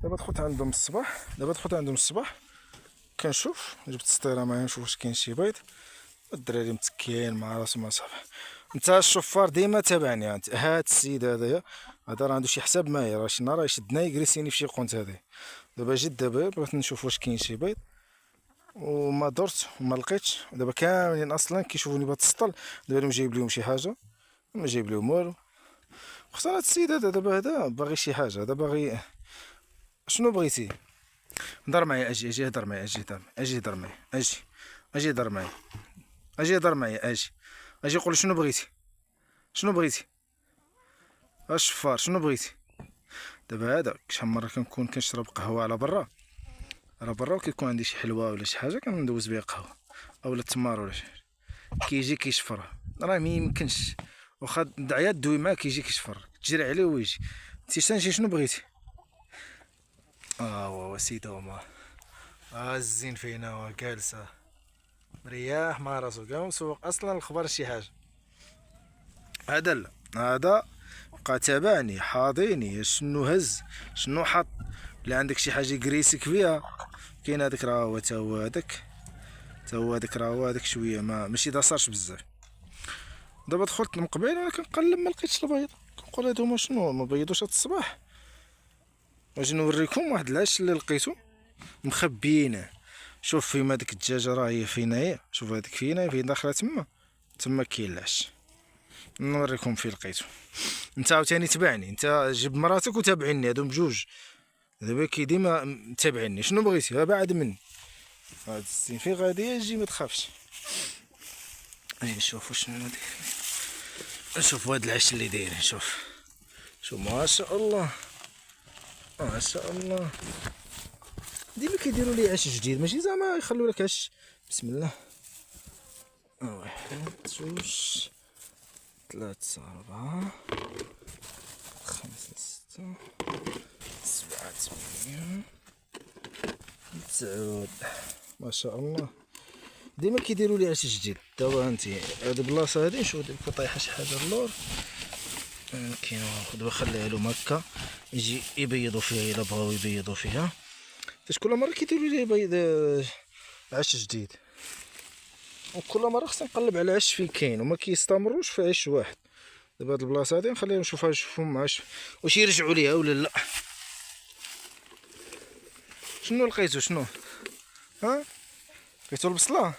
دابا دخلت عندهم الصباح كنشوف، جبت السطيره معايا نشوف واش كاين شي بيض. الدراري متكيين مع راسهم اصاحبي. انت الشفار ديما تابعني، انت هاد السيد هذايا هذا راه عنده شي حساب معايا، راه شي نهار يشدنا يجريسيني في شي قنت هذه. دابا جيت دابا بغيت نشوف واش كاين شي بيض وما درت وما لقيتش. دابا كاملين اصلا كيشوفوني بهاد السطل، دابا جايب لهم شي حاجه ما جايب لهم والو. خصنا هاد السيد هذا دابا هذا باغي شي حاجه، هذا باغي شنو بغيتي؟ هضر معايا، اجي هضر معايا، اجي هضر معايا، اجي هضر معايا، اجي هضر معايا، اجي قول شنو بغيتي، شنو بغيتي الشفار، شنو بغيتي؟ دابا هذا شحال من مره كنكون كنشرب قهوه على برا، وكيكون عندي شي حلوه ولا شي حاجه كندوز بها قهوه اولا تمار ولا شي حاجه، كيجي كيشفر. راه ما يمكنش، واخا دعيا دوي معاه كيجي كيشفر، تجري عليه ويجي. انت شنو بغيتي؟ هو سيدي هما الزين فينا هو جالسه مرياح مع راسو كاع مسوق اصلا الخبر شي حاجه. هذا لا، هذا بقى تابعني حاضيني شنو هز شنو حط. لا عندك شي حاجه يقريسك فيها كاين هذاك راه هو تا هو هذاك راه هو هذاك شويه ماشي داصرش بزاف. دابا دخلت من قبيل انا كنقلب ما لقيتش البيض، كنقول هادو هما شنو ما بيضوش هاد الصباح. اجي نوريكم واحد العش اللي لقيتو مخبيينه. شوف فيما ديك الدجاجه راه هي فينا هي، شوف هذيك فينا فين داخله تما كاين العش. نوريكم فين لقيتو. انت عاوتاني تبعني، انت جيب مراتك وتابعني هادو بجوج. دابا كي ديما متابعني شنو بغيتي بعد مني. هاد السين فين غادي اجي ما تخافش. اجي نشوفو شنو داير، نشوفو هاد العش اللي دايرين. شوف ما شاء الله ما شاء الله. ديما كيديروا لي عش جديد، ماشي زعما يخلوا لك عش. بسم الله. واحد جوج ثلاثة أربعة خمسة ستة سبعة ثمانية تسعود. ما شاء الله ديما كيديروا لي عش جديد. دابا هانتي هاد البلاصة هادي نشوف دابا طايحة شي حاجة اللور كاين. دابا خليها لهم هكا يجي يبيضوا فيها إلا بغاو يبيضوا فيها. فاش كل مرة كيديروا لي بيض عش جديد، وكل مرة خصني نقلب على عش فين كاين وما كيستمروش في عش واحد. دابا هاد البلاصة هادي نخليهم نشوفهم عش واش يرجعوا ليها ولا لا. شنو لقيتو؟ شنو لقيتو؟ البصلة.